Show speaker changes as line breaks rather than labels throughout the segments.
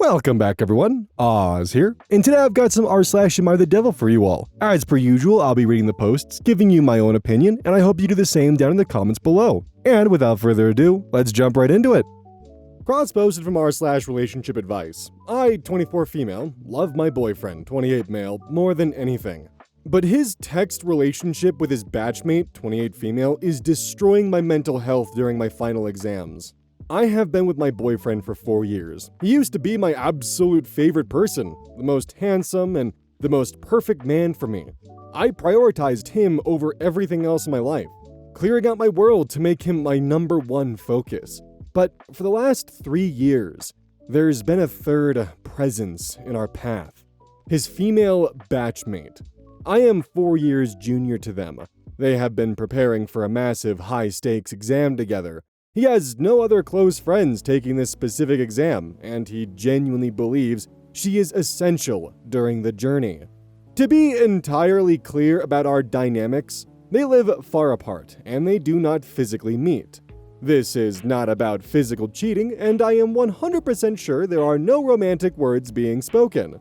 Welcome back, everyone. Oz here, and today I've got some r/AmITheDevil for you all. As per usual, I'll be reading the posts, giving you my own opinion, and I hope you do the same down in the comments below. And without further ado, let's jump right into it. Cross posted from r/relationship advice. I, 24 female, love my boyfriend, 28 male, more than anything. But his text relationship with his batchmate, 28 female, is destroying my mental health during my final exams. I have been with my boyfriend for 4 years. He used to be my absolute favorite person, the most handsome and the most perfect man for me. I prioritized him over everything else in my life, clearing out my world to make him my number one focus. But for the last 3 years, there's been a third presence in our path. His female batchmate. I am 4 years junior to them. They have been preparing for a massive high-stakes exam together. He has no other close friends taking this specific exam, and he genuinely believes she is essential during the journey. To be entirely clear about our dynamics, they live far apart, and they do not physically meet. This is not about physical cheating, and I am 100% sure there are no romantic words being spoken.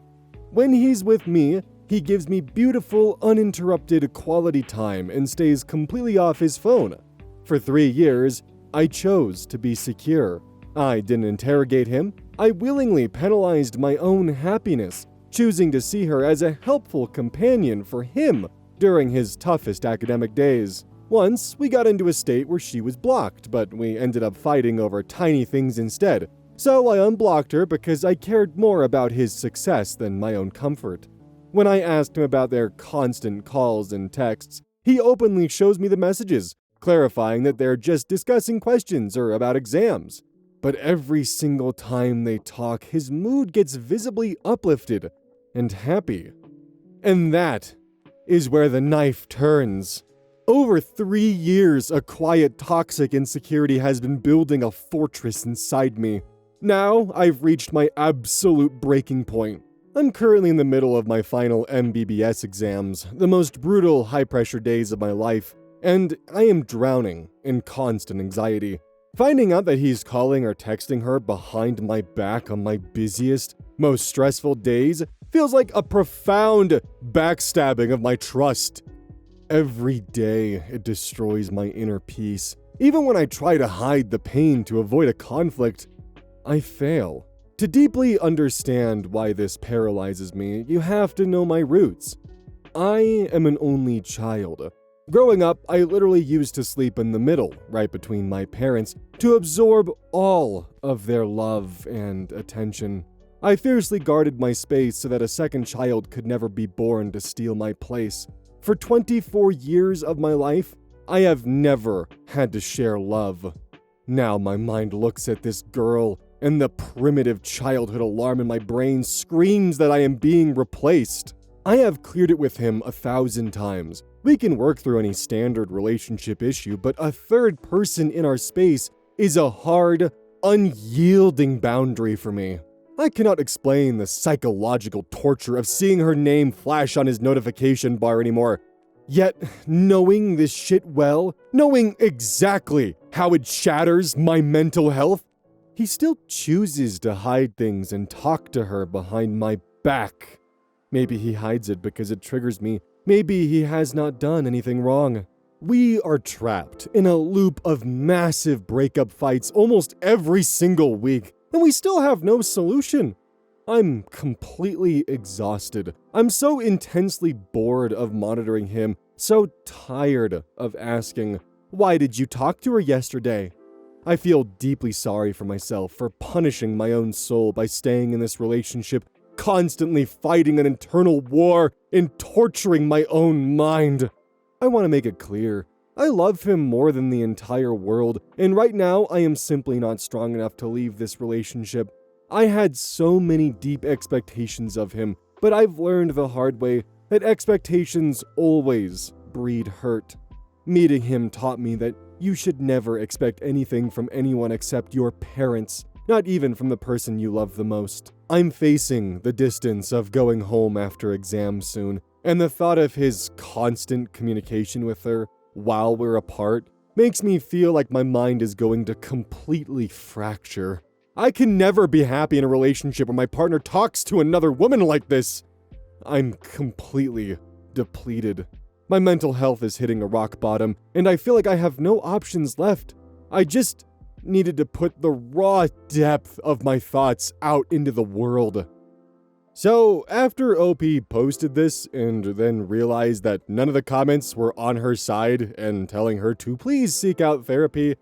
When he's with me, he gives me beautiful, uninterrupted quality time and stays completely off his phone. For 3 years, I chose to be secure. I didn't interrogate him. I willingly penalized my own happiness, choosing to see her as a helpful companion for him during his toughest academic days. Once, we got into a state where she was blocked, but we ended up fighting over tiny things instead. So I unblocked her because I cared more about his success than my own comfort. When I asked him about their constant calls and texts, he openly shows me the messages, clarifying that they're just discussing questions or about exams. But every single time they talk, his mood gets visibly uplifted and happy. And that is where the knife turns. Over 3 years, a quiet, toxic insecurity has been building a fortress inside me. Now, I've reached my absolute breaking point. I'm currently in the middle of my final MBBS exams, the most brutal, high-pressure days of my life. And I am drowning in constant anxiety. Finding out that he's calling or texting her behind my back on my busiest, most stressful days feels like a profound backstabbing of my trust. Every day, it destroys my inner peace. Even when I try to hide the pain to avoid a conflict, I fail. To deeply understand why this paralyzes me, you have to know my roots. I am an only child. Growing up, I literally used to sleep in the middle, right between my parents, to absorb all of their love and attention. I fiercely guarded my space so that a second child could never be born to steal my place. For 24 years of my life, I have never had to share love. Now my mind looks at this girl, and the primitive childhood alarm in my brain screams that I am being replaced. I have cleared it with him 1,000 times. We can work through any standard relationship issue, but a third person in our space is a hard, unyielding boundary for me. I cannot explain the psychological torture of seeing her name flash on his notification bar anymore. Yet, knowing this shit well, knowing exactly how it shatters my mental health, he still chooses to hide things and talk to her behind my back. Maybe he hides it because it triggers me. Maybe he has not done anything wrong. We are trapped in a loop of massive breakup fights almost every single week, and we still have no solution. I'm completely exhausted. I'm so intensely bored of monitoring him, so tired of asking, "Why did you talk to her yesterday?" I feel deeply sorry for myself for punishing my own soul by staying in this relationship, constantly fighting an internal war and torturing my own mind. I want to make it clear, I love him more than the entire world, and right now I am simply not strong enough to leave this relationship. I had so many deep expectations of him, but I've learned the hard way that expectations always breed hurt. Meeting him taught me that you should never expect anything from anyone except your parents, not even from the person you love the most. I'm facing the distance of going home after exams soon, and the thought of his constant communication with her while we're apart makes me feel like my mind is going to completely fracture. I can never be happy in a relationship where my partner talks to another woman like this. I'm completely depleted. My mental health is hitting a rock bottom, and I feel like I have no options left. I just needed to put the raw depth of my thoughts out into the world. So, after OP posted this and then realized that none of the comments were on her side and telling her to please seek out therapy,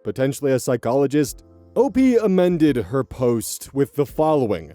potentially a psychologist, OP amended her post with the following.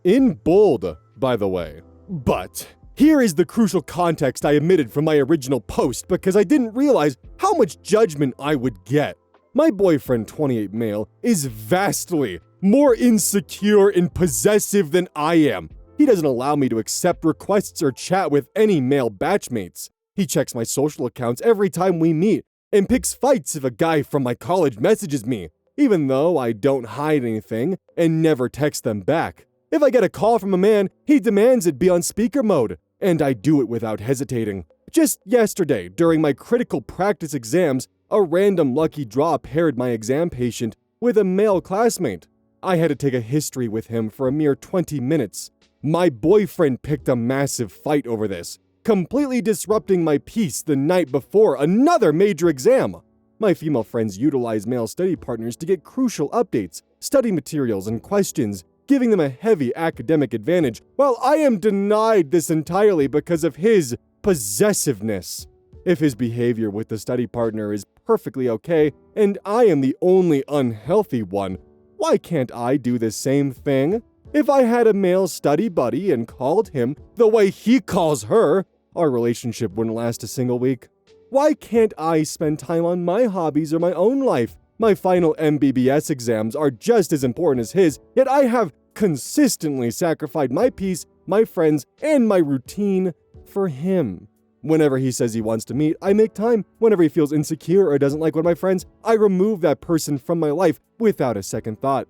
In bold, by the way. But here is the crucial context I omitted from my original post because I didn't realize how much judgment I would get. My boyfriend, 28 male, is vastly more insecure and possessive than I am. He doesn't allow me to accept requests or chat with any male batchmates. He checks my social accounts every time we meet and picks fights if a guy from my college messages me, even though I don't hide anything and never text them back. If I get a call from a man, he demands it be on speaker mode, and I do it without hesitating. Just yesterday, during my critical practice exams, a random lucky draw paired my exam patient with a male classmate. I had to take a history with him for a mere 20 minutes. My boyfriend picked a massive fight over this, completely disrupting my peace the night before another major exam. My female friends utilize male study partners to get crucial updates, study materials, and questions, giving them a heavy academic advantage, while I am denied this entirely because of his possessiveness. If his behavior with the study partner is perfectly okay, and I am the only unhealthy one, why can't I do the same thing? If I had a male study buddy and called him the way he calls her, our relationship wouldn't last a single week. Why can't I spend time on my hobbies or my own life? My final MBBS exams are just as important as his, yet I have consistently sacrificed my peace, my friends, and my routine for him. Whenever he says he wants to meet, I make time. Whenever he feels insecure or doesn't like one of my friends, I remove that person from my life without a second thought.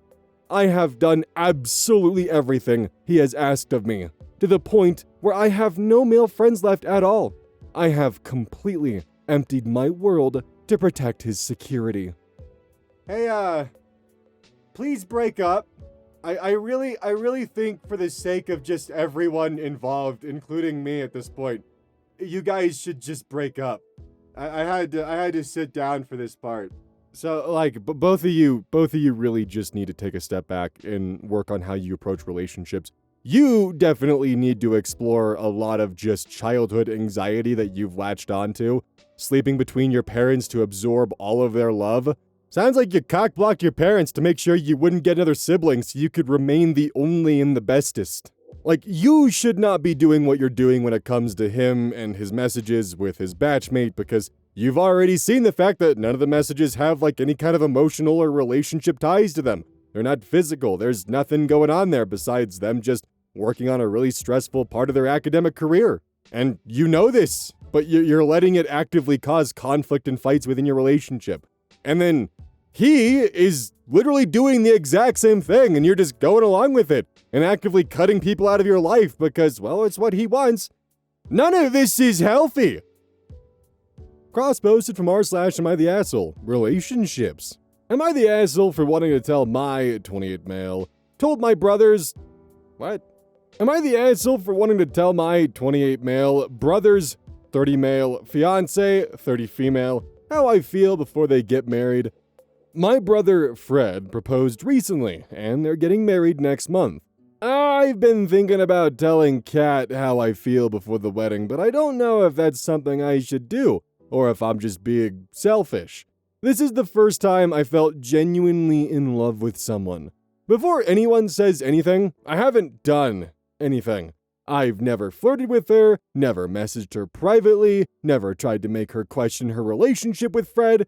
I have done absolutely everything he has asked of me, to the point where I have no male friends left at all. I have completely emptied my world to protect his security. Hey, please break up. I really think for the sake of just everyone involved, including me at this point, you guys should just break up. I had to sit down for this part. So, like, both of you really just need to take a step back and work on how you approach relationships. You definitely need to explore a lot of just childhood anxiety that you've latched onto, sleeping between your parents to absorb all of their love. Sounds like you cock-blocked your parents to make sure you wouldn't get another sibling so you could remain the only and the bestest. Like, you should not be doing what you're doing when it comes to him and his messages with his batchmate, because you've already seen the fact that none of the messages have, like, any kind of emotional or relationship ties to them. They're not physical. There's nothing going on there besides them just working on a really stressful part of their academic career. And you know this, but you're letting it actively cause conflict and fights within your relationship. And then he is literally doing the exact same thing, and you're just going along with it and actively cutting people out of your life because, well, it's what he wants. None of this is healthy. Cross-posted from r/AmITheAsshole. Relationships. Am I the asshole for wanting to tell my 28 male, told my brothers... What? Am I the asshole for wanting to tell my 28 male, brothers, 30 male, fiance, 30 female, how I feel before they get married? My brother Fred proposed recently, and they're getting married next month. I've been thinking about telling Kat how I feel before the wedding, but I don't know if that's something I should do, or if I'm just being selfish. This is the first time I felt genuinely in love with someone. Before anyone says anything, I haven't done anything. I've never flirted with her, never messaged her privately, never tried to make her question her relationship with Fred.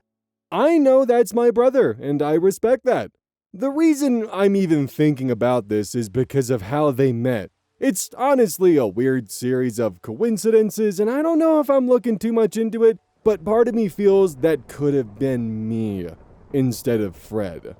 I know that's my brother, and I respect that. The reason I'm even thinking about this is because of how they met. It's honestly a weird series of coincidences, and I don't know if I'm looking too much into it, but part of me feels that could have been me instead of Fred.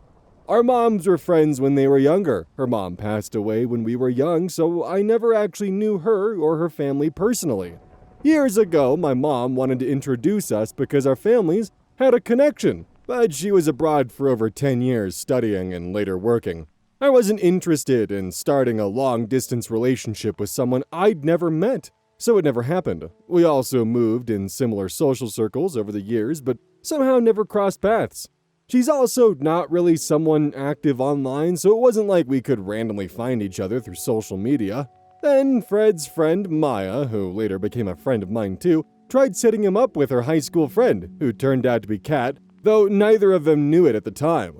Our moms were friends when they were younger. Her mom passed away when we were young, so I never actually knew her or her family personally. Years ago, my mom wanted to introduce us because our families had a connection, but she was abroad for over 10 years studying and later working. I wasn't interested in starting a long-distance relationship with someone I'd never met, so it never happened. We also moved in similar social circles over the years, but somehow never crossed paths. She's also not really someone active online, so it wasn't like we could randomly find each other through social media. Then Fred's friend Maya, who later became a friend of mine too, tried setting him up with her high school friend, who turned out to be Kat, though neither of them knew it at the time.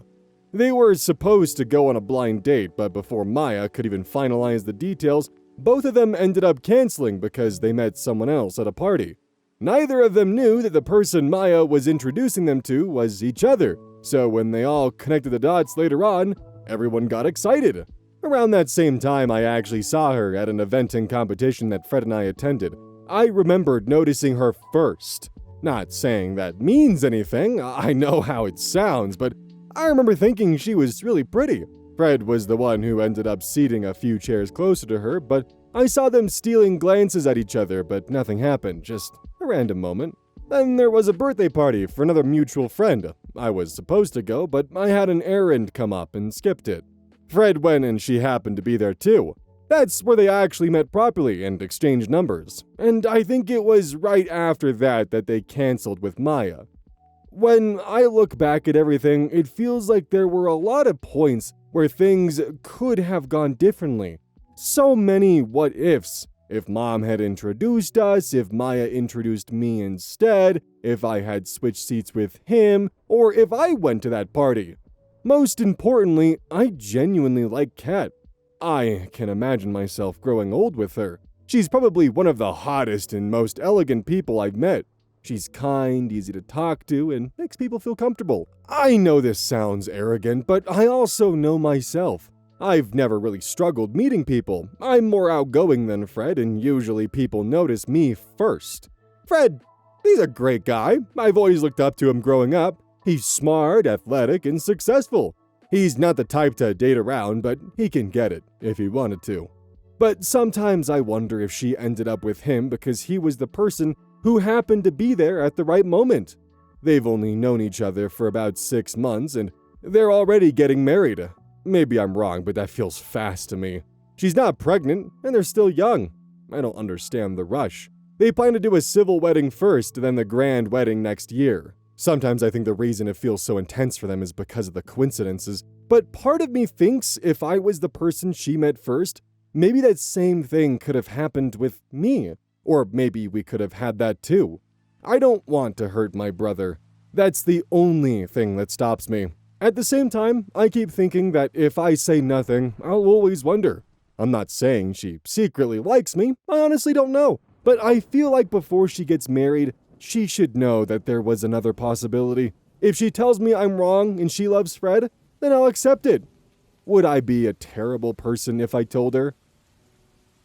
They were supposed to go on a blind date, but before Maya could even finalize the details, both of them ended up canceling because they met someone else at a party. Neither of them knew that the person Maya was introducing them to was each other, so when they all connected the dots later on, everyone got excited. Around that same time, I actually saw her at an eventing competition that Fred and I attended. I remembered noticing her first. Not saying that means anything, I know how it sounds, but I remember thinking she was really pretty. Fred was the one who ended up seating a few chairs closer to her, but I saw them stealing glances at each other, but nothing happened, just a random moment. Then there was a birthday party for another mutual friend. I was supposed to go, but I had an errand come up and skipped it. Fred went and she happened to be there too. That's where they actually met properly and exchanged numbers. And I think it was right after that they canceled with Maya. When I look back at everything, it feels like there were a lot of points where things could have gone differently. So many what ifs. If Mom had introduced us, if Maya introduced me instead, if I had switched seats with him, or if I went to that party. Most importantly, I genuinely like Kat. I can imagine myself growing old with her. She's probably one of the hottest and most elegant people I've met. She's kind, easy to talk to, and makes people feel comfortable. I know this sounds arrogant, but I also know myself. I've never really struggled meeting people. I'm more outgoing than Fred, and usually people notice me first. Fred, he's a great guy. I've always looked up to him growing up. He's smart, athletic, and successful. He's not the type to date around, but he can get it if he wanted to. But sometimes I wonder if she ended up with him because he was the person who happened to be there at the right moment. They've only known each other for about 6 months, and they're already getting married. Maybe I'm wrong, but that feels fast to me. She's not pregnant, and they're still young. I don't understand the rush. They plan to do a civil wedding first, then the grand wedding next year. Sometimes I think the reason it feels so intense for them is because of the coincidences, but part of me thinks if I was the person she met first, maybe that same thing could have happened with me. Or maybe we could have had that too. I don't want to hurt my brother. That's the only thing that stops me. At the same time, I keep thinking that if I say nothing, I'll always wonder. I'm not saying she secretly likes me, I honestly don't know. But I feel like before she gets married, she should know that there was another possibility. If she tells me I'm wrong and she loves Fred, then I'll accept it. Would I be a terrible person if I told her?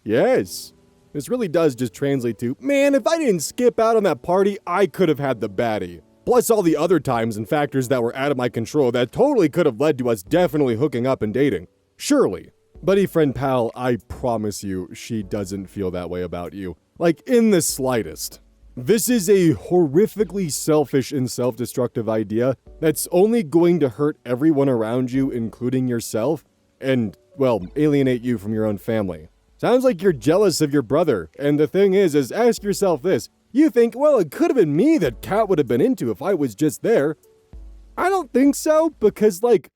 Yes. This really does just translate to, man, if I didn't skip out on that party, I could have had the baddie. Plus all the other times and factors that were out of my control that totally could have led to us definitely hooking up and dating. Surely. Buddy friend pal, I promise you, she doesn't feel that way about you. Like, in the slightest. This is a horrifically selfish and self-destructive idea that's only going to hurt everyone around you, including yourself, and, well, alienate you from your own family. Sounds like you're jealous of your brother, and the thing is ask yourself this. You think, well, it could have been me that Kat would have been into if I was just there. I don't think so, because, like,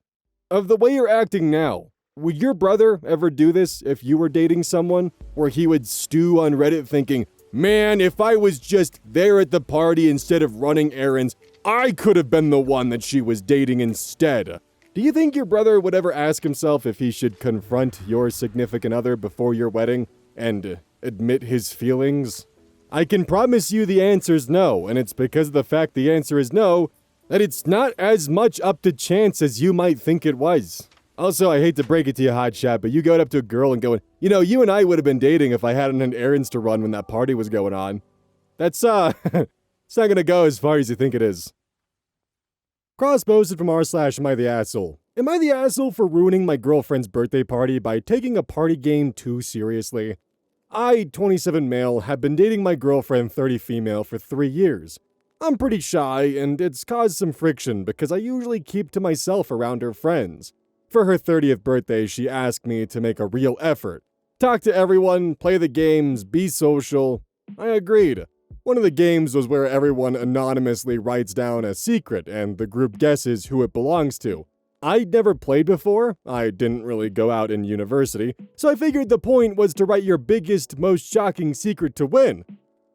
of the way you're acting now, would your brother ever do this if you were dating someone, where he would stew on Reddit thinking, man, if I was just there at the party instead of running errands, I could have been the one that she was dating instead? Do you think your brother would ever ask himself if he should confront your significant other before your wedding and admit his feelings? I can promise you the answer's no, and it's because of the fact the answer is no that it's not as much up to chance as you might think it was. Also, I hate to break it to you, hotshot, but you going up to a girl and going, you know, you and I would have been dating if I hadn't had errands to run when that party was going on. That's, it's not gonna go as far as you think it is. Cross-posted from r/AmITheAsshole. Am I the asshole for ruining my girlfriend's birthday party by taking a party game too seriously? I, 27 male, have been dating my girlfriend, 30 female, for 3 years. I'm pretty shy, and it's caused some friction because I usually keep to myself around her friends. For her 30th birthday, she asked me to make a real effort. Talk to everyone, play the games, be social. I agreed. One of the games was where everyone anonymously writes down a secret and the group guesses who it belongs to. I'd never played before, I didn't really go out in university, so I figured the point was to write your biggest, most shocking secret to win.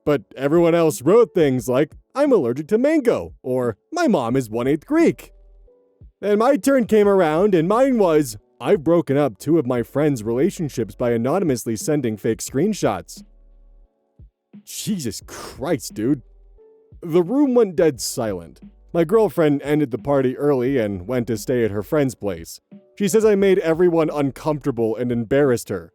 But everyone else wrote things like, I'm allergic to mango, or my mom is 1/8 Greek. Then my turn came around, and mine was, I've broken up 2 of my friends' relationships by anonymously sending fake screenshots. Jesus Christ, dude. The room went dead silent. My girlfriend ended the party early and went to stay at her friend's place. She says I made everyone uncomfortable and embarrassed her.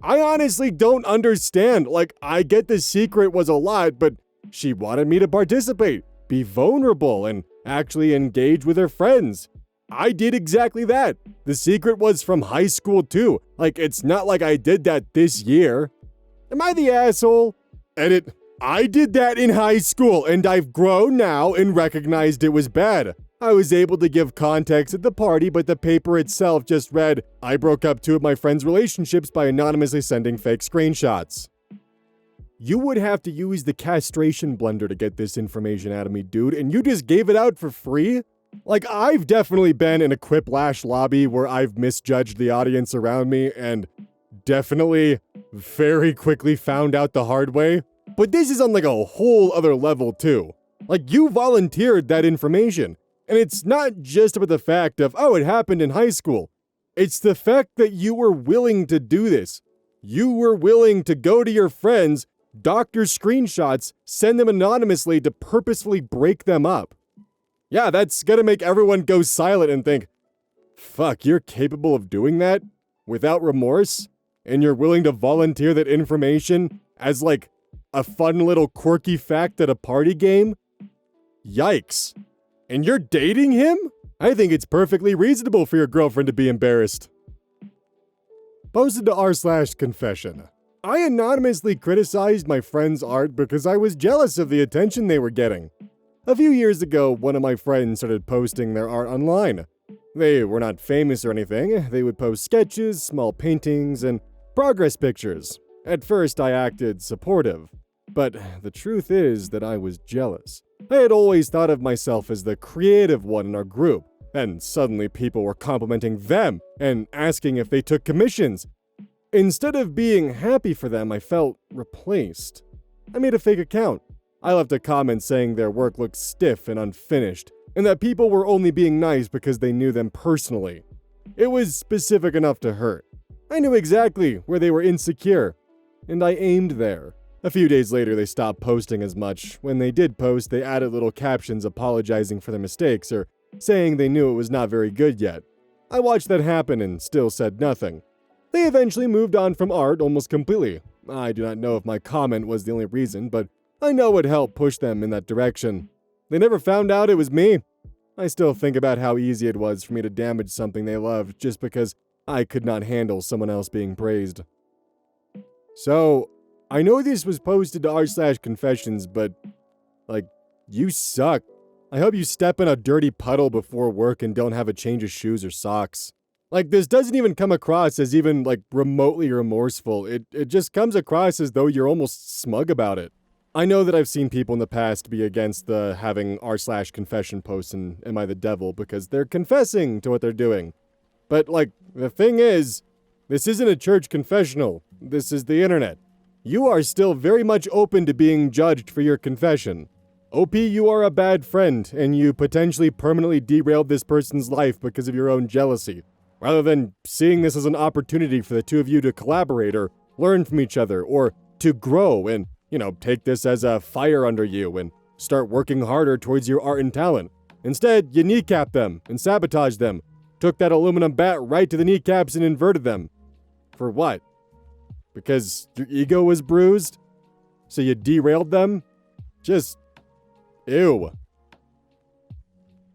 I honestly don't understand. Like, I get the secret was a lot, but she wanted me to participate, be vulnerable, and actually engage with her friends. I did exactly that. The secret was from high school too. Like, it's not like I did that this year. Am I the asshole? Edit. I did that in high school, and I've grown now and recognized it was bad. I was able to give context at the party, but the paper itself just read, I broke up 2 of my friends' relationships by anonymously sending fake screenshots. You would have to use the castration blender to get this information out of me, dude, and you just gave it out for free? Like, I've definitely been in a quiplash lobby where I've misjudged the audience around me and definitely very quickly found out the hard way. But this is on like a whole other level too. Like, you volunteered that information. And it's not just about the fact of, oh, it happened in high school. It's the fact that you were willing to do this. You were willing to go to your friends, doctor screenshots, send them anonymously to purposefully break them up. Yeah, that's gonna make everyone go silent and think, fuck, you're capable of doing that without remorse? And you're willing to volunteer that information as like a fun little quirky fact at a party game? Yikes. And you're dating him? I think it's perfectly reasonable for your girlfriend to be embarrassed. Posted to r/confession. I anonymously criticized my friend's art because I was jealous of the attention they were getting. A few years ago, one of my friends started posting their art online. They were not famous or anything. They would post sketches, small paintings, and progress pictures. At first, I acted supportive. But the truth is that I was jealous. I had always thought of myself as the creative one in our group, and suddenly people were complimenting them and asking if they took commissions. Instead of being happy for them, I felt replaced. I made a fake account. I left a comment saying their work looked stiff and unfinished, and that people were only being nice because they knew them personally. It was specific enough to hurt. I knew exactly where they were insecure, and I aimed there. A few days later, they stopped posting as much. When they did post, they added little captions apologizing for their mistakes or saying they knew it was not very good yet. I watched that happen and still said nothing. They eventually moved on from art almost completely. I do not know if my comment was the only reason, but I know it helped push them in that direction. They never found out it was me. I still think about how easy it was for me to damage something they loved just because I could not handle someone else being praised. So, I know this was posted to r/confessions, but, like, you suck. I hope you step in a dirty puddle before work and don't have a change of shoes or socks. Like, this doesn't even come across as even, like, remotely remorseful. It just comes across as though you're almost smug about it. I know that I've seen people in the past be against the having r/confession posts in AmITheDevil because they're confessing to what they're doing. But, like, the thing is, this isn't a church confessional. This is the internet. You are still very much open to being judged for your confession. OP, you are a bad friend, and you potentially permanently derailed this person's life because of your own jealousy. Rather than seeing this as an opportunity for the two of you to collaborate or learn from each other, or to grow and, take this as a fire under you and start working harder towards your art and talent. Instead, you kneecapped them and sabotaged them, took that aluminum bat right to the kneecaps and inverted them. For what? Because your ego was bruised? So you derailed them? Just, ew.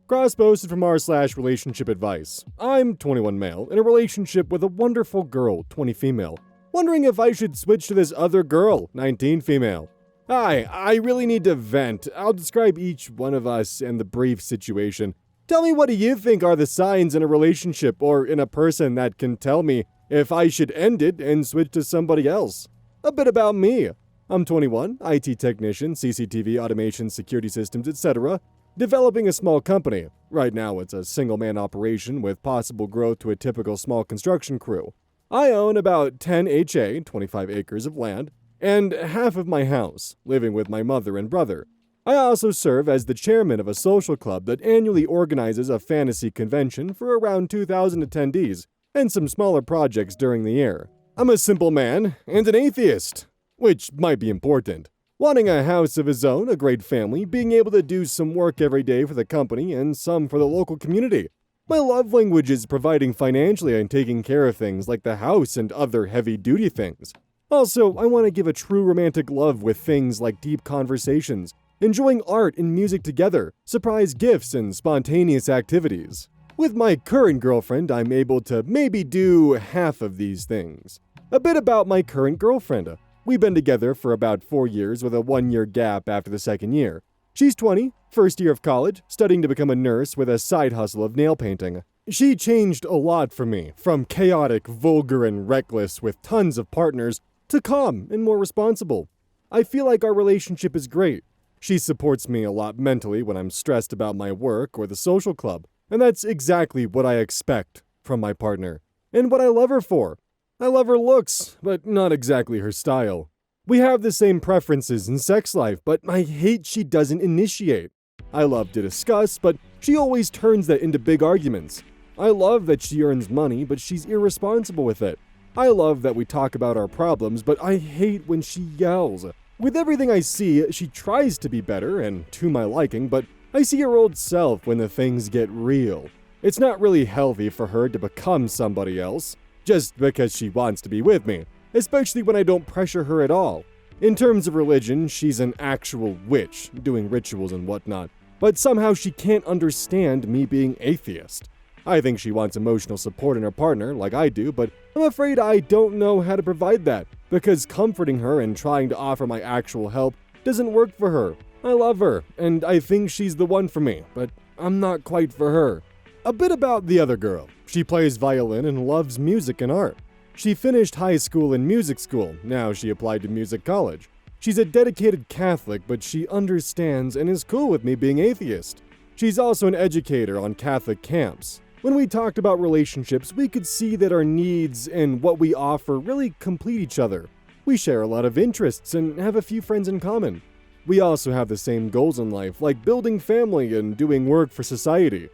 Cross-posted from r/relationship advice. I'm 21 male, in a relationship with a wonderful girl, 20 female. Wondering if I should switch to this other girl, 19 female. Hi, I really need to vent. I'll describe each one of us and the brief situation. Tell me, what do you think are the signs in a relationship or in a person that can tell me if I should end it and switch to somebody else? A bit about me. I'm 21, IT technician, CCTV, automation, security systems, etc. Developing a small company. Right now it's a single-man operation with possible growth to a typical small construction crew. I own about 10 HA, 25 acres of land, and half of my house, living with my mother and brother. I also serve as the chairman of a social club that annually organizes a fantasy convention for around 2,000 attendees and some smaller projects during the year. I'm a simple man and an atheist, which might be important. Wanting a house of his own, a great family, being able to do some work every day for the company and some for the local community. My love language is providing financially and taking care of things like the house and other heavy-duty things. Also, I want to give a true romantic love with things like deep conversations, enjoying art and music together, surprise gifts, and spontaneous activities. With my current girlfriend, I'm able to maybe do half of these things. A bit about my current girlfriend. We've been together for about 4 years with a 1-year gap after the second year. She's 20, first year of college, studying to become a nurse with a side hustle of nail painting. She changed a lot for me, from chaotic, vulgar, and reckless with tons of partners to calm and more responsible. I feel like our relationship is great. She supports me a lot mentally when I'm stressed about my work or the social club, and that's exactly what I expect from my partner, and what I love her for. I love her looks, but not exactly her style. We have the same preferences in sex life, but I hate she doesn't initiate. I love to discuss, but she always turns that into big arguments. I love that she earns money, but she's irresponsible with it. I love that we talk about our problems, but I hate when she yells. With everything I see, she tries to be better and to my liking, but I see her old self when the things get real. It's not really healthy for her to become somebody else, just because she wants to be with me, especially when I don't pressure her at all. In terms of religion, she's an actual witch, doing rituals and whatnot, but somehow she can't understand me being atheist. I think she wants emotional support in her partner, like I do, but I'm afraid I don't know how to provide that, because comforting her and trying to offer my actual help doesn't work for her. I love her, and I think she's the one for me, but I'm not quite for her. A bit about the other girl. She plays violin and loves music and art. She finished high school and music school, now she applied to music college. She's a dedicated Catholic, but she understands and is cool with me being atheist. She's also an educator on Catholic camps. When we talked about relationships, we could see that our needs and what we offer really complete each other. We share a lot of interests and have a few friends in common. We also have the same goals in life, like building family and doing work for society.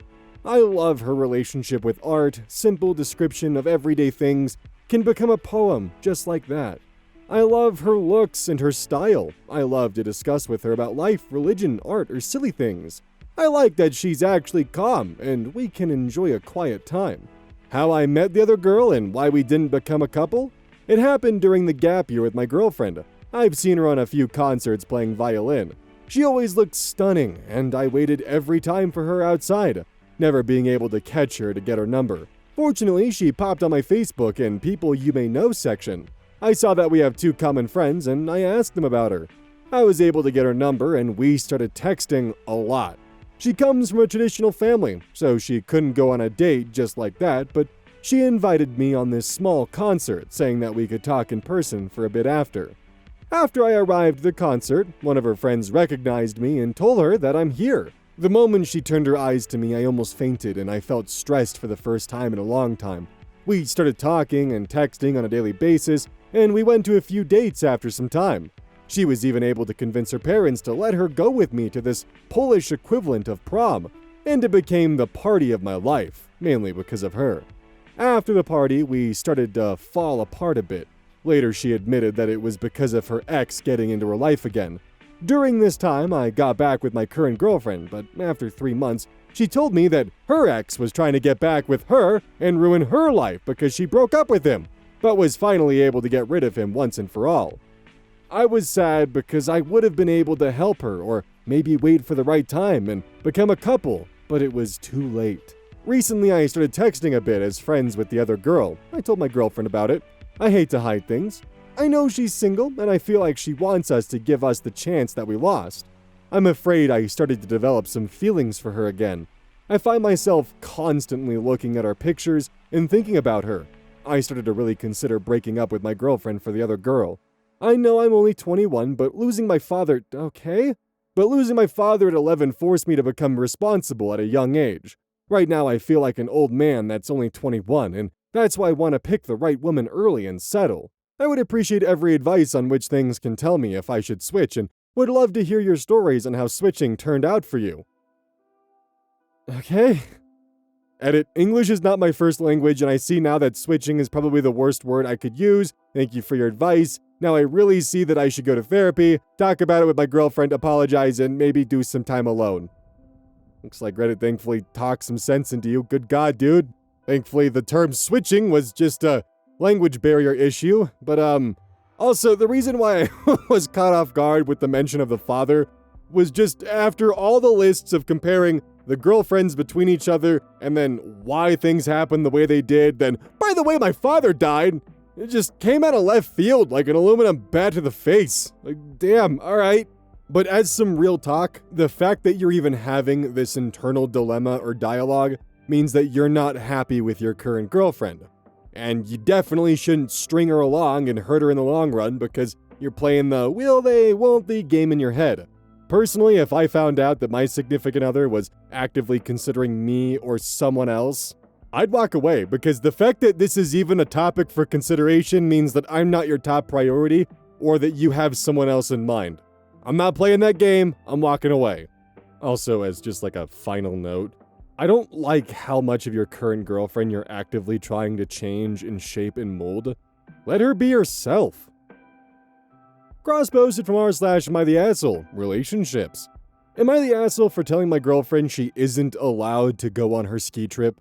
I love her relationship with art. Simple description of everyday things can become a poem just like that. I love her looks and her style. I love to discuss with her about life, religion, art, or silly things. I like that she's actually calm and we can enjoy a quiet time. How I met the other girl and why we didn't become a couple? It happened during the gap year with my girlfriend. I've seen her on a few concerts playing violin. She always looked stunning, and I waited every time for her outside, never being able to catch her to get her number. Fortunately, she popped on my Facebook and People You May Know section. I saw that we have 2 common friends and I asked them about her. I was able to get her number and we started texting a lot. She comes from a traditional family, so she couldn't go on a date just like that, but she invited me on this small concert, saying that we could talk in person for a bit after. After I arrived at the concert, one of her friends recognized me and told her that I'm here. The moment she turned her eyes to me, I almost fainted and I felt stressed for the first time in a long time. We started talking and texting on a daily basis, and we went to a few dates after some time. She was even able to convince her parents to let her go with me to this Polish equivalent of prom, and it became the party of my life, mainly because of her. After the party, we started to fall apart a bit. Later, she admitted that it was because of her ex getting into her life again. During this time, I got back with my current girlfriend, but after 3 months, she told me that her ex was trying to get back with her and ruin her life because she broke up with him, but was finally able to get rid of him once and for all. I was sad because I would have been able to help her or maybe wait for the right time and become a couple, but it was too late. Recently, I started texting a bit as friends with the other girl. I told my girlfriend about it. I hate to hide things. I know she's single, and I feel like she wants us to give us the chance that we lost. I'm afraid I started to develop some feelings for her again. I find myself constantly looking at our pictures and thinking about her. I started to really consider breaking up with my girlfriend for the other girl. I know I'm only 21, but losing my father, okay? But losing my father at 11 forced me to become responsible at a young age. Right now I feel like an old man that's only 21, and that's why I want to pick the right woman early and settle. I would appreciate every advice on which things can tell me if I should switch, and would love to hear your stories on how switching turned out for you. Okay. Edit. English is not my first language, and I see now that switching is probably the worst word I could use. Thank you for your advice. Now I really see that I should go to therapy, talk about it with my girlfriend, apologize, and maybe do some time alone. Looks like Reddit thankfully talked some sense into you. Good God, dude. Thankfully, the term switching was just a language barrier issue. But, also, the reason why I was caught off guard with the mention of the father was just after all the lists of comparing the girlfriends between each other, and then why things happened the way they did, then, by the way, my father died. It just came out of left field like an aluminum bat to the face. Like, damn, alright. But as some real talk, the fact that you're even having this internal dilemma or dialogue means that you're not happy with your current girlfriend. And you definitely shouldn't string her along and hurt her in the long run because you're playing the will they, won't they game in your head. Personally, if I found out that my significant other was actively considering me or someone else, I'd walk away because the fact that this is even a topic for consideration means that I'm not your top priority or that you have someone else in mind. I'm not playing that game, I'm walking away. Also, as just like a final note, I don't like how much of your current girlfriend you're actively trying to change and shape and mold. Let her be herself. Cross-posted from r/AmITheAsshole, relationships. Am I the asshole for telling my girlfriend she isn't allowed to go on her ski trip?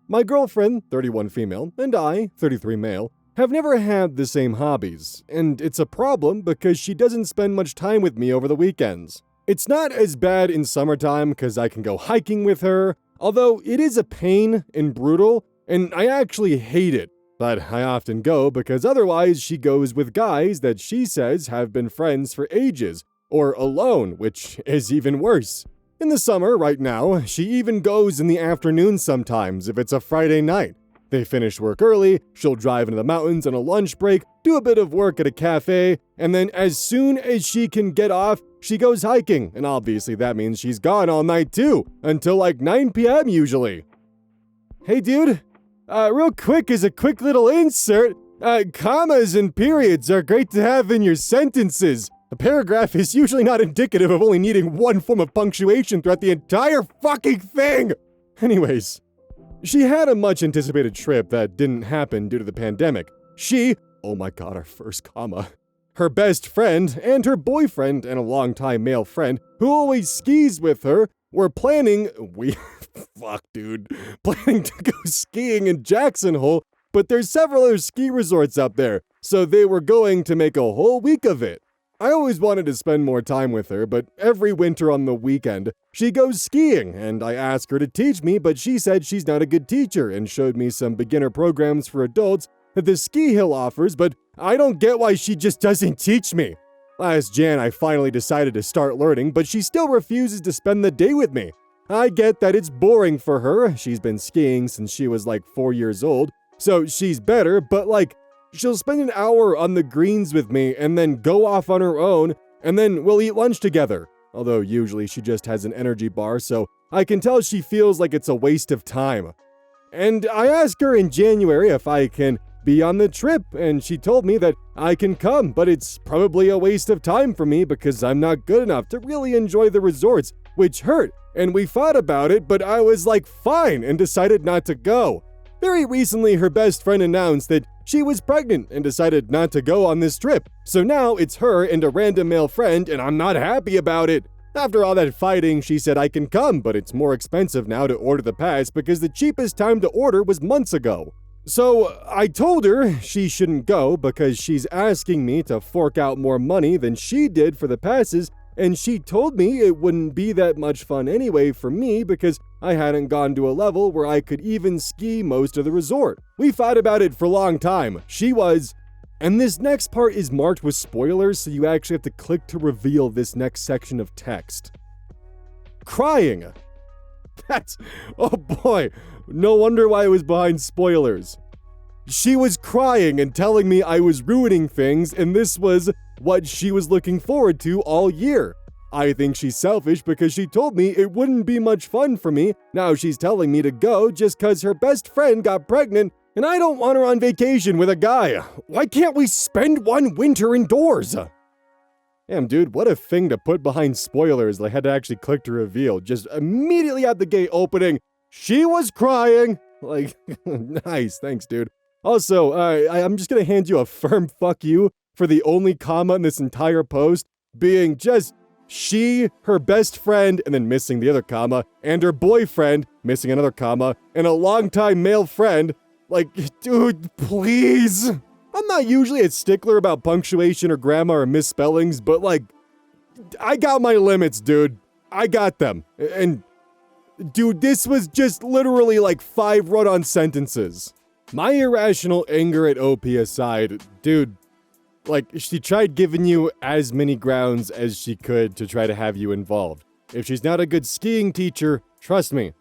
My girlfriend, 31 female, and I, 33 male, have never had the same hobbies, and it's a problem because she doesn't spend much time with me over the weekends. It's not as bad in summertime because I can go hiking with her, although it is a pain and brutal, and I actually hate it. But I often go because otherwise she goes with guys that she says have been friends for ages, or alone, which is even worse. In the summer, right now, she even goes in the afternoon sometimes if it's a Friday night. They finish work early, she'll drive into the mountains on a lunch break, do a bit of work at a cafe, and then as soon as she can get off, she goes hiking, and obviously that means she's gone all night too, until like 9 p.m. usually. Hey dude, real quick as a quick little insert, commas and periods are great to have in your sentences. A paragraph is usually not indicative of only needing one form of punctuation throughout the entire fucking thing! Anyways, she had a much anticipated trip that didn't happen due to the pandemic. She, oh my god, our first comma, her best friend and her boyfriend and a longtime male friend who always skis with her were planning, planning to go skiing in Jackson Hole, but there's several other ski resorts up there, so they were going to make a whole week of it. I always wanted to spend more time with her, but every winter on the weekend, she goes skiing, and I asked her to teach me, but she said she's not a good teacher and showed me some beginner programs for adults that the ski hill offers, but I don't get why she just doesn't teach me. Last Jan, I finally decided to start learning, but she still refuses to spend the day with me. I get that it's boring for her. She's been skiing since she was like 4 years old, so she's better, but like, she'll spend an hour on the greens with me and then go off on her own, and then we'll eat lunch together. Although usually she just has an energy bar, so I can tell she feels like it's a waste of time. And I asked her in January if I can be on the trip, and she told me that I can come, but it's probably a waste of time for me because I'm not good enough to really enjoy the resorts, which hurt, and we fought about it, but I was like, fine, and decided not to go. Very recently, her best friend announced that she was pregnant and decided not to go on this trip. So now it's her and a random male friend, and I'm not happy about it. After all that fighting, she said I can come, but it's more expensive now to order the pass because the cheapest time to order was months ago. So I told her she shouldn't go because she's asking me to fork out more money than she did for the passes, and she told me it wouldn't be that much fun anyway for me because I hadn't gone to a level where I could even ski most of the resort. We fought about it for a long time. She was And this next part is marked with spoilers, so you actually have to click to reveal this next section of text. Crying. Oh boy, no wonder why it was behind spoilers. She was crying and telling me I was ruining things, and this was what she was looking forward to all year. I think she's selfish because she told me it wouldn't be much fun for me. Now she's telling me to go just cause her best friend got pregnant, and I don't want her on vacation with a guy. Why can't we spend one winter indoors? Damn, dude, what a thing to put behind spoilers. I had to actually click to reveal. Just immediately at the gate opening, she was crying. Like, nice, thanks, dude. Also, I'm just gonna hand you a firm fuck you for the only comma in this entire post being just she, her best friend, and then missing the other comma, and her boyfriend, missing another comma, and a longtime male friend. Like, dude, please. I'm not usually a stickler about punctuation or grammar or misspellings, but like, I got my limits, dude. I got them. And, dude, this was just literally like 5 run-on sentences. My irrational anger at OP aside, dude, like, she tried giving you as many grounds as she could to try to have you involved. If she's not a good skiing teacher, trust me,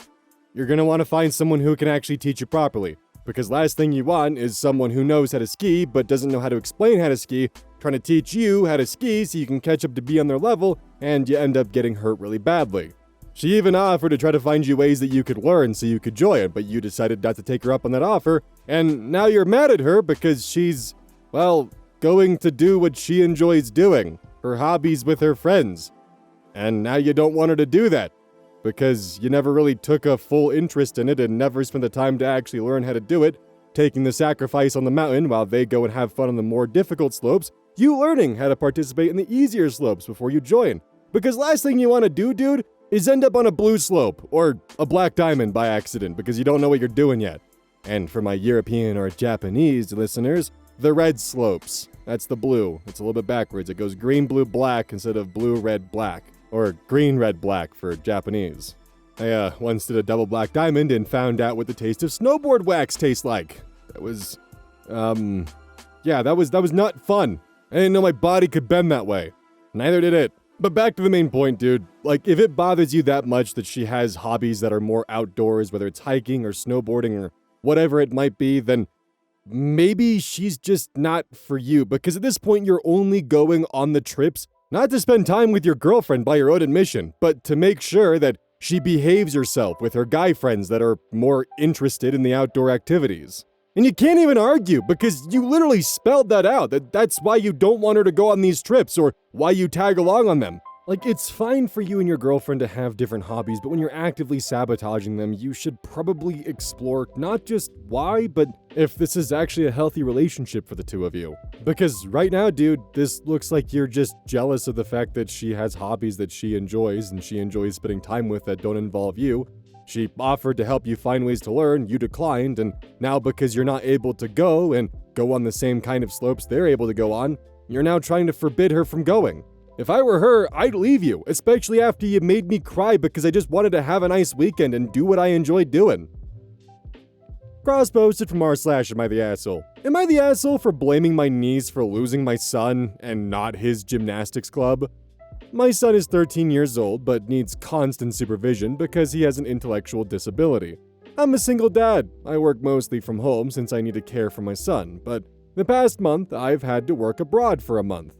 you're gonna want to find someone who can actually teach you properly. Because last thing you want is someone who knows how to ski but doesn't know how to explain how to ski, trying to teach you how to ski so you can catch up to be on their level, and you end up getting hurt really badly. She even offered to try to find you ways that you could learn so you could join, but you decided not to take her up on that offer, and now you're mad at her because she's, well, going to do what she enjoys doing, her hobbies with her friends. And now you don't want her to do that, because you never really took a full interest in it and never spent the time to actually learn how to do it, taking the sacrifice on the mountain while they go and have fun on the more difficult slopes, you learning how to participate in the easier slopes before you join. Because last thing you want to do, dude, is end up on a blue slope, or a black diamond by accident, because you don't know what you're doing yet. And for my European or Japanese listeners, the red slopes. That's the blue. It's a little bit backwards. It goes green, blue, black instead of blue, red, black. Or green, red, black for Japanese. I once did a double black diamond and found out what the taste of snowboard wax tastes like. That was, yeah, that was not fun. I didn't know my body could bend that way. Neither did it. But back to the main point, dude. Like, if it bothers you that much that she has hobbies that are more outdoors, whether it's hiking or snowboarding or whatever it might be, then maybe she's just not for you, because at this point you're only going on the trips not to spend time with your girlfriend by your own admission, but to make sure that she behaves herself with her guy friends that are more interested in the outdoor activities. And you can't even argue, because you literally spelled that out, that's why you don't want her to go on these trips or why you tag along on them. Like, it's fine for you and your girlfriend to have different hobbies, but when you're actively sabotaging them, you should probably explore not just why, but if this is actually a healthy relationship for the two of you. Because right now, dude, this looks like you're just jealous of the fact that she has hobbies that she enjoys and she enjoys spending time with that don't involve you. She offered to help you find ways to learn, you declined, and now because you're not able to go and go on the same kind of slopes they're able to go on, you're now trying to forbid her from going. If I were her, I'd leave you, especially after you made me cry because I just wanted to have a nice weekend and do what I enjoyed doing. Cross-posted from r/AmITheAsshole. Am I the asshole for blaming my niece for losing my son and not his gymnastics club? My son is 13 years old but needs constant supervision because he has an intellectual disability. I'm a single dad. I work mostly from home since I need to care for my son, but the past month I've had to work abroad for a month.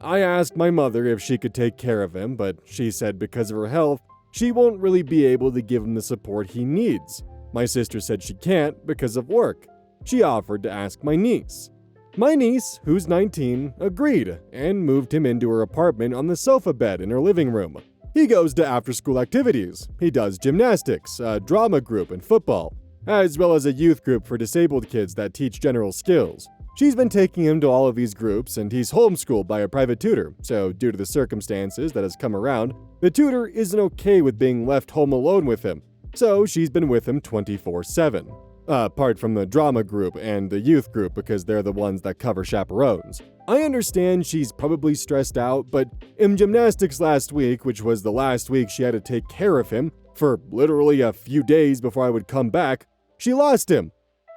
I asked my mother if she could take care of him, but she said because of her health, she won't really be able to give him the support he needs. My sister said she can't because of work. She offered to ask my niece. My niece, who's 19, agreed and moved him into her apartment on the sofa bed in her living room. He goes to after-school activities. He does gymnastics, a drama group, and football, as well as a youth group for disabled kids that teach general skills. She's been taking him to all of these groups, and he's homeschooled by a private tutor, so due to the circumstances that has come around, the tutor isn't okay with being left home alone with him, so she's been with him 24/7. Apart from the drama group and the youth group because they're the ones that cover chaperones. I understand she's probably stressed out, but in gymnastics last week, which was the last week she had to take care of him, for literally a few days before I would come back, she lost him.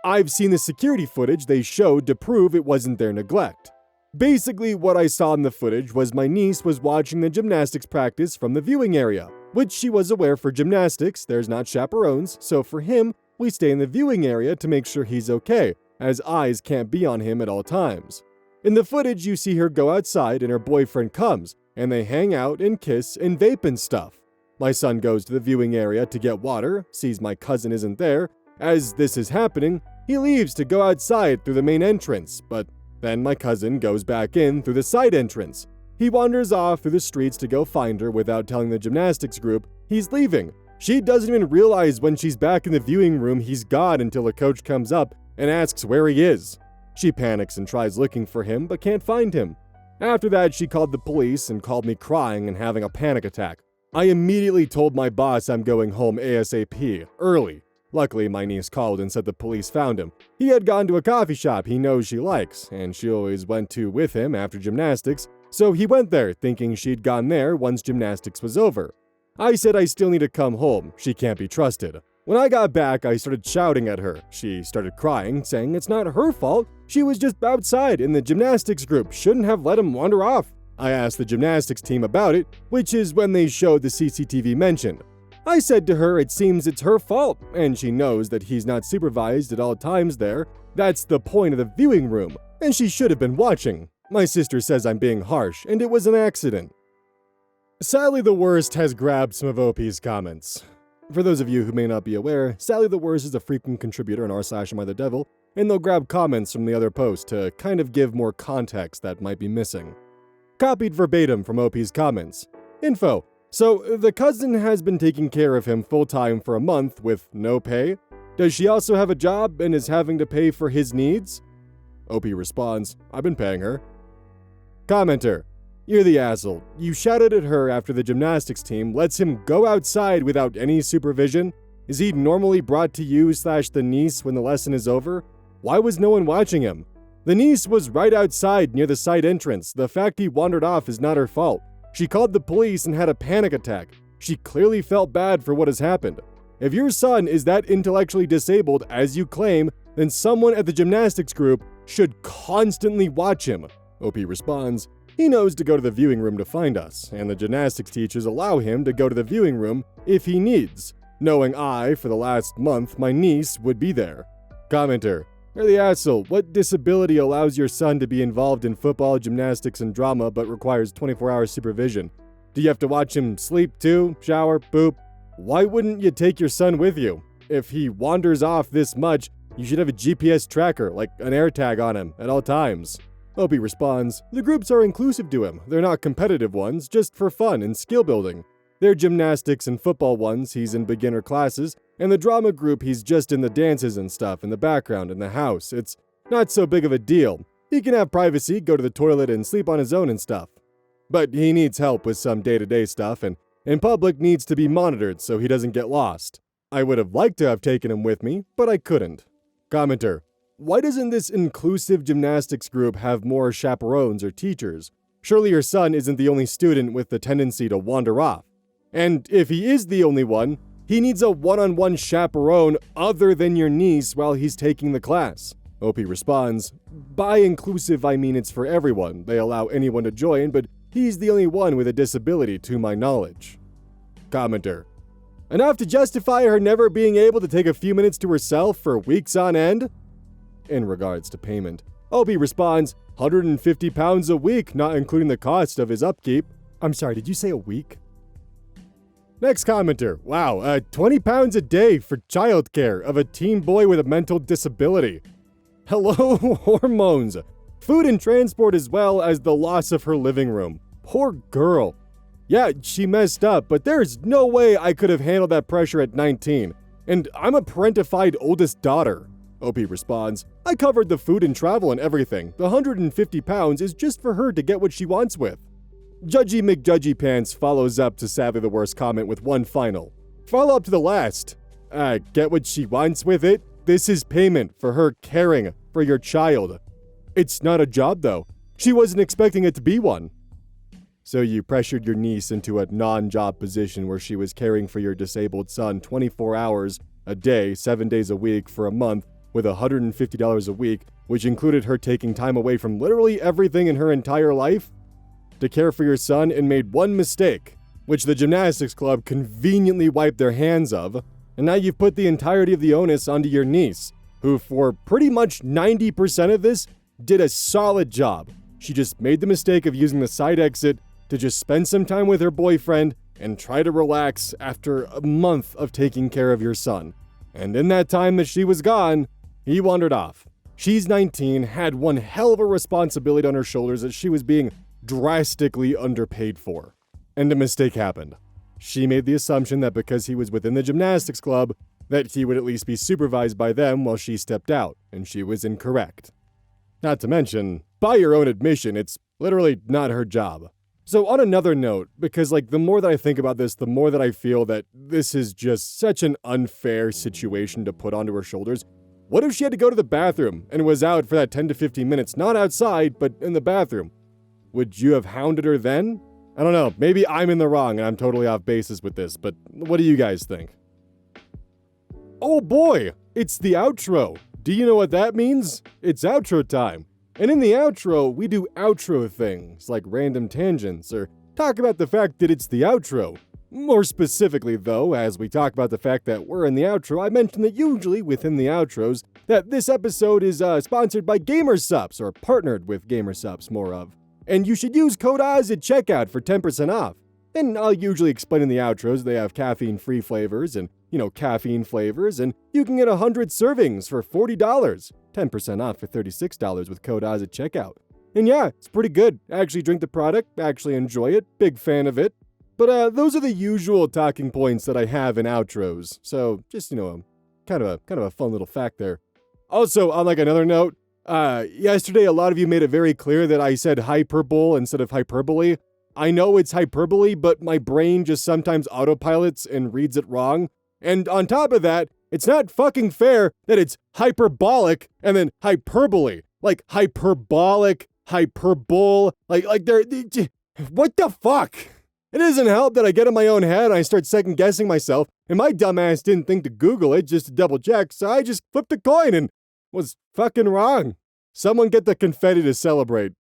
I've seen the security footage they showed to prove it wasn't their neglect. Basically, what I saw in the footage was my niece was watching the gymnastics practice from the viewing area, which she was aware for gymnastics, there's not chaperones, so for him, we stay in the viewing area to make sure he's okay, as eyes can't be on him at all times. In the footage, you see her go outside and her boyfriend comes, and they hang out and kiss and vape and stuff. My son goes to the viewing area to get water, sees my cousin isn't there. As this is happening, he leaves to go outside through the main entrance, but then my cousin goes back in through the side entrance. He wanders off through the streets to go find her without telling the gymnastics group he's leaving. She doesn't even realize when she's back in the viewing room he's gone until a coach comes up and asks where he is. She panics and tries looking for him but can't find him. After that, she called the police and called me crying and having a panic attack. I immediately told my boss I'm going home ASAP, early. Luckily, my niece called and said the police found him. He had gone to a coffee shop he knows she likes, and she always went to with him after gymnastics, so he went there thinking she'd gone there once gymnastics was over. I said I still need to come home, she can't be trusted. When I got back, I started shouting at her. She started crying, saying it's not her fault, she was just outside and the gymnastics group shouldn't have let him wander off. I asked the gymnastics team about it, which is when they showed the CCTV mentioned. I said to her it seems it's her fault, and she knows that he's not supervised at all times there. That's the point of the viewing room, and she should have been watching. My sister says I'm being harsh, and it was an accident. Sally the Worst has grabbed some of OP's comments. For those of you who may not be aware, Sally the Worst is a frequent contributor on r/AmITheDevil, and they'll grab comments from the other posts to kind of give more context that might be missing. Copied verbatim from OP's comments. Info. So, the cousin has been taking care of him full-time for a month with no pay? Does she also have a job and is having to pay for his needs? OP responds, I've been paying her. Commenter. You're the asshole. You shouted at her after the gymnastics team lets him go outside without any supervision? Is he normally brought to you/the niece when the lesson is over? Why was no one watching him? The niece was right outside near the side entrance. The fact he wandered off is not her fault. She called the police and had a panic attack. She clearly felt bad for what has happened. If your son is that intellectually disabled as you claim, then someone at the gymnastics group should constantly watch him. OP responds, he knows to go to the viewing room to find us, and the gymnastics teachers allow him to go to the viewing room if he needs, knowing for the last month, my niece would be there. Commenter. You're the asshole. What disability allows your son to be involved in football, gymnastics, and drama but requires 24-hour supervision? Do you have to watch him sleep too? Shower? Poop? Why wouldn't you take your son with you? If he wanders off this much, you should have a GPS tracker, like an AirTag on him, at all times. OP responds, the groups are inclusive to him. They're not competitive ones, just for fun and skill building. They're gymnastics and football ones, he's in beginner classes, and the drama group he's just in the dances and stuff in the background in the house. It's not so big of a deal. He can have privacy, go to the toilet and sleep on his own and stuff. But he needs help with some day-to-day stuff, and in public needs to be monitored so he doesn't get lost. I would have liked to have taken him with me, but I couldn't. Commenter. Why doesn't this inclusive gymnastics group have more chaperones or teachers? Surely your son isn't the only student with the tendency to wander off. And if he is the only one, he needs a one-on-one chaperone other than your niece while he's taking the class. OP responds, by inclusive I mean it's for everyone. They allow anyone to join, but he's the only one with a disability to my knowledge. Commenter. Enough to justify her never being able to take a few minutes to herself for weeks on end? In regards to payment, OP responds, £150 a week, not including the cost of his upkeep. I'm sorry, did you say a week? Next commenter, wow, £20 a day for childcare of a teen boy with a mental disability. Hello, hormones. Food and transport as well as the loss of her living room. Poor girl. Yeah, she messed up, but there's no way I could have handled that pressure at 19. And I'm a parentified oldest daughter. OP responds, I covered the food and travel and everything. The £150 is just for her to get what she wants with. Judgy McJudgy Pants follows up to Sadly the Worst comment with one final. Follow up to the last. Get what she wants with it? This is payment for her caring for your child. It's not a job though. She wasn't expecting it to be one. So you pressured your niece into a non-job position where she was caring for your disabled son 24 hours a day, 7 days a week for a month, with $150 a week, which included her taking time away from literally everything in her entire life, to care for your son and made one mistake, which the gymnastics club conveniently wiped their hands of, and now you've put the entirety of the onus onto your niece, who for pretty much 90% of this did a solid job. She just made the mistake of using the side exit to just spend some time with her boyfriend and try to relax after a month of taking care of your son. And in that time that she was gone, he wandered off. She's 19, had one hell of a responsibility on her shoulders that she was being drastically underpaid for. And a mistake happened. She made the assumption that because he was within the gymnastics club, that he would at least be supervised by them while she stepped out, and she was incorrect. Not to mention, by your own admission, it's literally not her job. So on another note, because the more that I think about this, the more that I feel that this is just such an unfair situation to put onto her shoulders. What if she had to go to the bathroom and was out for that 10 to 15 minutes, not outside, but in the bathroom? Would you have hounded her then? I don't know, maybe I'm in the wrong and I'm totally off basis with this, but what do you guys think? Oh boy, it's the outro. Do you know what that means? It's outro time. And in the outro, we do outro things, like random tangents, or talk about the fact that it's the outro. More specifically, though, as we talk about the fact that we're in the outro, I mentioned that usually within the outros, that this episode is sponsored by GamerSupps, or partnered with GamerSupps, more of. And you should use code OZ at checkout for 10% off. And I'll usually explain in the outros they have caffeine-free flavors and, caffeine flavors, and you can get 100 servings for $40. 10% off for $36 with code OZ at checkout. And yeah, it's pretty good. Actually drink the product, actually enjoy it, big fan of it. But those are the usual talking points that I have in outros. So just, kind of a fun little fact there. Also, on another note, yesterday a lot of you made it very clear that I said hyperbole instead of hyperbole. I know it's hyperbole, but my brain just sometimes autopilots and reads it wrong. And on top of that, it's not fucking fair that it's hyperbolic and then hyperbole. Like hyperbolic, hyperbole, they're what the fuck? It doesn't help that I get in my own head and I start second guessing myself, and my dumbass didn't think to Google it just to double check, so I just flipped a coin and was fucking wrong. Someone get the confetti to celebrate.